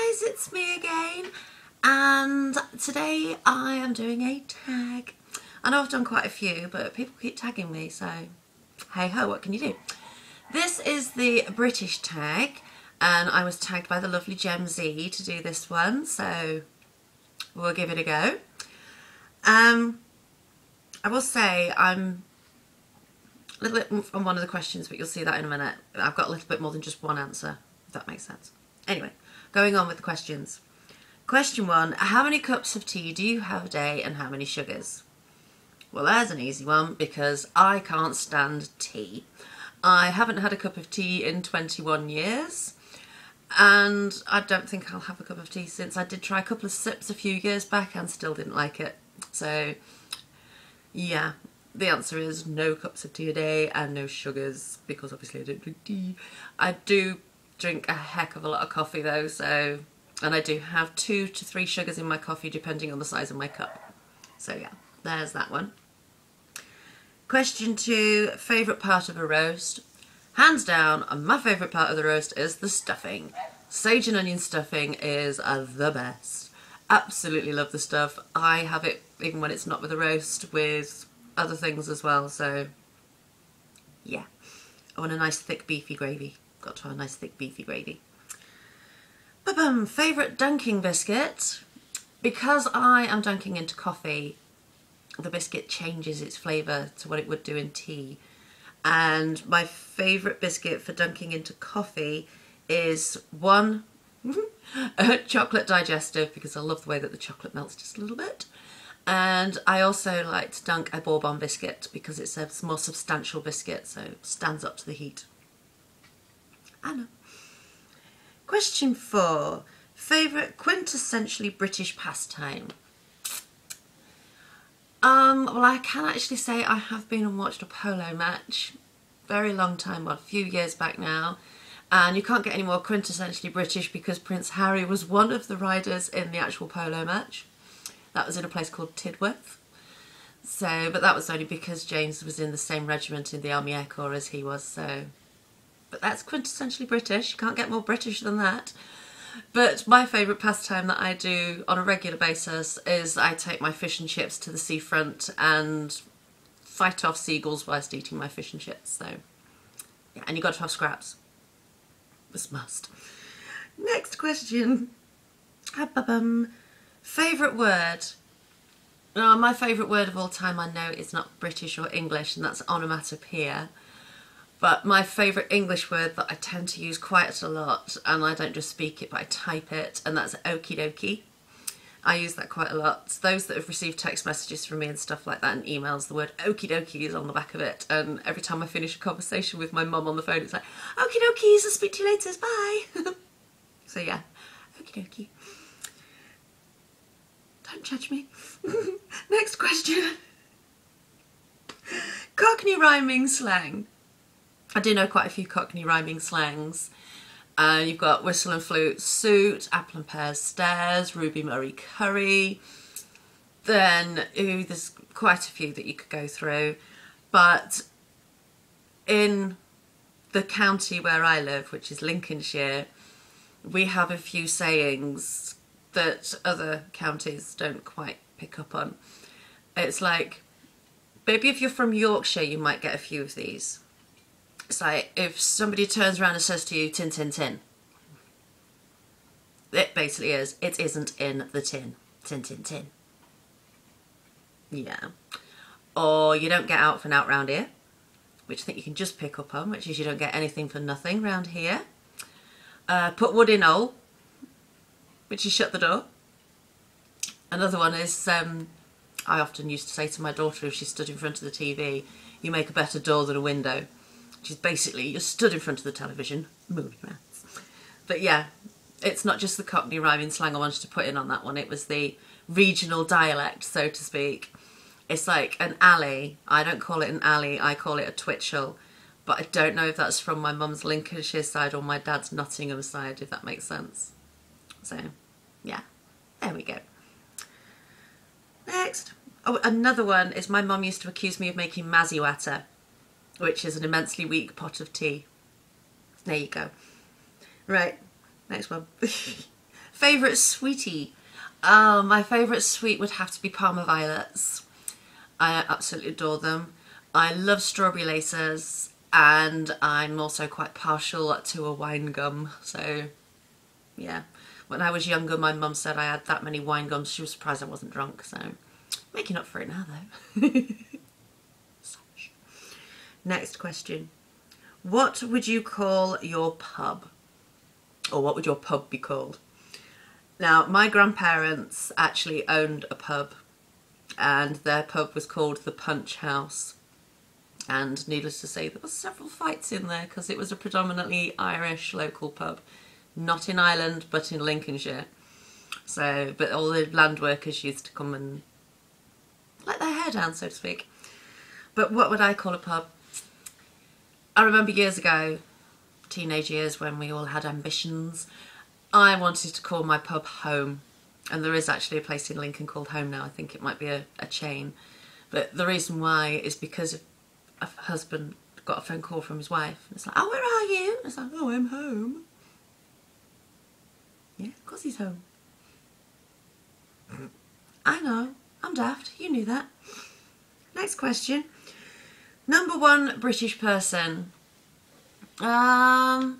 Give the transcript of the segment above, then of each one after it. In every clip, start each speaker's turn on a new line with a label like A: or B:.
A: guys, it's me again, and today I am doing a tag. I know I've done quite a few, but people keep tagging me, so hey ho, what can you do? This is the British tag, and I was tagged by the lovely Gem Z to do this one, so we'll give it a go. I will say I'm a little bit on one of the questions, but you'll see that in a minute. I've got a little bit more than just one answer, if that makes sense. Anyway, going on with the questions. Question 1, how many cups of tea do you have a day and how many sugars? Well, there's an easy one because I can't stand tea. I haven't had a cup of tea in 21 years and I don't think I'll have a cup of tea since. I did try a couple of sips a few years back and still didn't like it. So yeah, the answer is no cups of tea a day and no sugars because obviously I don't drink tea. I do drink a heck of a lot of coffee though, so, and I do have 2 to 3 sugars in my coffee depending on the size of my cup. So yeah, there's that one. Question 2, favourite part of a roast? Hands down, my favourite part of the roast is the stuffing. Sage and onion stuffing is the best. Absolutely love the stuff. I have it even when it's not with a roast, with other things as well, so yeah. I want a nice thick beefy gravy. Got to have a nice thick beefy gravy. Favourite dunking biscuit? Because I am dunking into coffee, the biscuit changes its flavour to what it would do in tea. And my favourite biscuit for dunking into coffee is one, chocolate digestive, because I love the way that the chocolate melts just a little bit. And I also like to dunk a bourbon biscuit because it's a more substantial biscuit, so it stands up to the heat. I know. Question 4, favourite quintessentially British pastime? Well, I can actually say I have been and watched a polo match, very long time, well, a few years back now, and you can't get any more quintessentially British because Prince Harry was one of the riders in the actual polo match. That was in a place called Tidworth. So, but that was only because James was in the same regiment in the Army Air Corps as he was, so. But that's quintessentially British, you can't get more British than that. But my favourite pastime that I do on a regular basis is I take my fish and chips to the seafront and fight off seagulls whilst eating my fish and chips. So, yeah, and you've got to have scraps. This must. Next question. Favourite word? My favourite word of all time, I know it's not British or English, and that's onomatopoeia. But my favourite English word that I tend to use quite a lot, and I don't just speak it but I type it, and that's okie dokie. I use that quite a lot. So those that have received text messages from me and stuff like that and emails, the word okie dokie is on the back of it, and every time I finish a conversation with my mum on the phone it's like, okie dokies, I'll speak to you later, bye. So yeah, okie dokie. Don't judge me. Next question. Cockney rhyming slang. I do know quite a few Cockney rhyming slangs. You've got whistle and flute suit, apple and pear stairs, Ruby Murray curry. Then, there's quite a few that you could go through. But in the county where I live, which is Lincolnshire, we have a few sayings that other counties don't quite pick up on. It's like, maybe if you're from Yorkshire, you might get a few of these. It's like, if somebody turns around and says to you, tin, tin, tin. It basically is, it isn't in the tin. Tin, tin, tin. Yeah. Or you don't get out for an out round here, which I think you can just pick up on, which is you don't get anything for nothing round here. Put wood in hole, which is shut the door. Another one is, I often used to say to my daughter if she stood in front of the TV, you make a better door than a window. Which is basically, you're stood in front of the television, moving around. But yeah, it's not just the Cockney rhyming slang I wanted to put in on that one, it was the regional dialect, so to speak. It's like an alley. I don't call it an alley, I call it a twitchell. But I don't know if that's from my mum's Lincolnshire side or my dad's Nottingham side, if that makes sense. So, yeah, there we go. Next. Oh, another one is my mum used to accuse me of making mazzy water, which is an immensely weak pot of tea. There you go. Right, next one. Favourite sweetie? My favourite sweet would have to be Parma violets. I absolutely adore them. I love strawberry laces, and I'm also quite partial to a wine gum. So, yeah. When I was younger, my mum said I had that many wine gums. She was surprised I wasn't drunk, so making up for it now, though. Next question. What would you call your pub? Or what would your pub be called? Now, my grandparents actually owned a pub, and their pub was called the Punch House. And needless to say, there were several fights in there because it was a predominantly Irish local pub. Not in Ireland, but in Lincolnshire. So, but all the land workers used to come and let their hair down, so to speak. But what would I call a pub? I remember years ago, teenage years, when we all had ambitions, I wanted to call my pub Home. And there is actually a place in Lincoln called Home now. I think it might be a chain. But the reason why is because a husband got a phone call from his wife. And it's like, oh, where are you? And it's like, oh, I'm home. Yeah, of course he's home. I know, I'm daft, you knew that. Next question. #1 British person. Now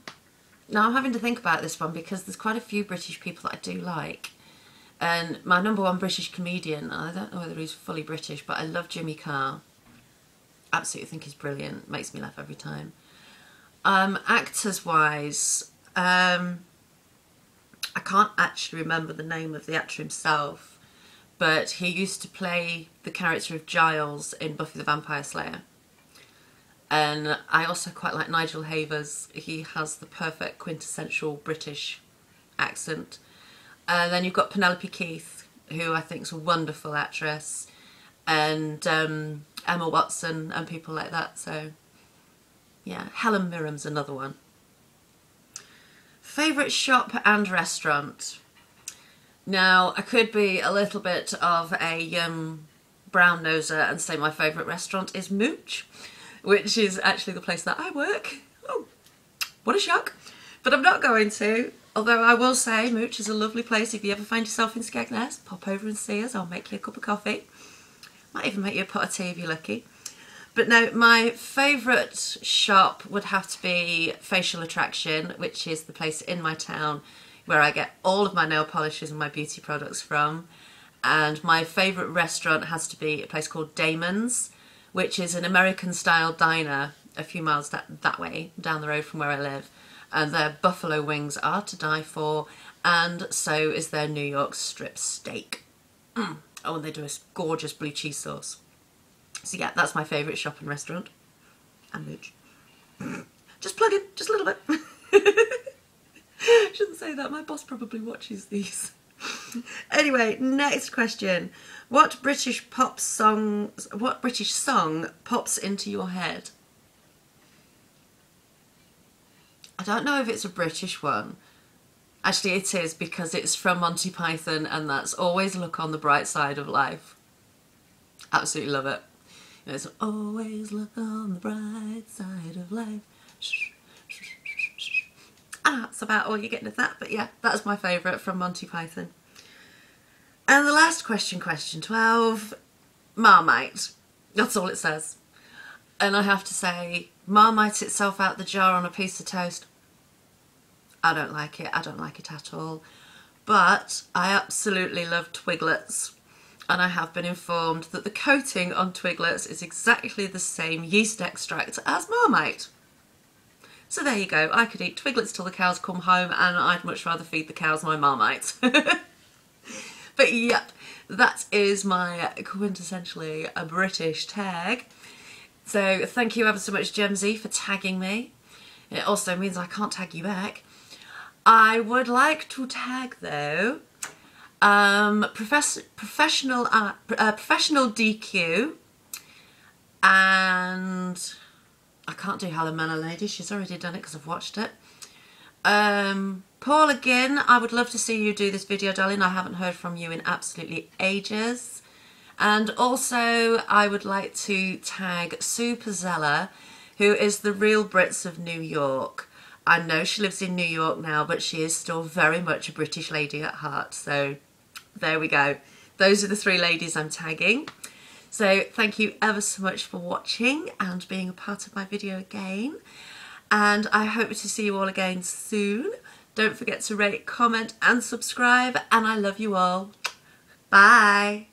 A: I'm having to think about this one because there's quite a few British people that I do like. And my #1 British comedian, I don't know whether he's fully British, but I love Jimmy Carr. Absolutely think he's brilliant, makes me laugh every time. Actors wise, I can't actually remember the name of the actor himself, but he used to play the character of Giles in Buffy the Vampire Slayer. And I also quite like Nigel Havers. He has the perfect quintessential British accent. And then you've got Penelope Keith, who I think is a wonderful actress, and Emma Watson and people like that. So yeah, Helen Mirren's another one. Favourite shop and restaurant? Now, I could be a little bit of a brown noser and say my favourite restaurant is Mooch, which is actually the place that I work. Oh, what a shock. But I'm not going to, although I will say Mooch is a lovely place. If you ever find yourself in Skegness, pop over and see us. I'll make you a cup of coffee. Might even make you a pot of tea if you're lucky. But no, my favourite shop would have to be Facial Attraction, which is the place in my town where I get all of my nail polishes and my beauty products from. And my favourite restaurant has to be a place called Damon's, which is an American-style diner a few miles that way, down the road from where I live. And their buffalo wings are to die for, and so is their New York strip steak. Oh, and they do a gorgeous blue cheese sauce. So yeah, that's my favourite shop and restaurant. And Mooch. Just plug in, just a little bit. Shouldn't say that, my boss probably watches these. Anyway, next question. What British song pops into your head? I don't know if it's a British one. Actually it is, because it's from Monty Python, and that's always look on the bright side of life. Absolutely love it. You know, it's always look on the bright side of life. That's about all you're getting of that, but yeah, that's my favourite from Monty Python. And the last question, question 12, Marmite. That's all it says. And I have to say, Marmite itself out the jar on a piece of toast, I don't like it. I don't like it at all. But I absolutely love Twiglets. And I have been informed that the coating on Twiglets is exactly the same yeast extract as Marmite. So there you go. I could eat Twiglets till the cows come home, and I'd much rather feed the cows my Marmite. But yep, that is my quintessentially a British tag. So thank you ever so much, Gemsy, for tagging me. It also means I can't tag you back. I would like to tag, though, professional DQ, and I can't do Helen Manor Lady, she's already done it because I've watched it. Paul, again, I would love to see you do this video, darling. I haven't heard from you in absolutely ages. And also I would like to tag Sue Pizzella, who is the Real Brits of New York. I know she lives in New York now, but she is still very much a British lady at heart. So there we go. Those are the 3 ladies I'm tagging. So thank you ever so much for watching and being a part of my video again. And I hope to see you all again soon. Don't forget to rate, comment and subscribe. And I love you all. Bye.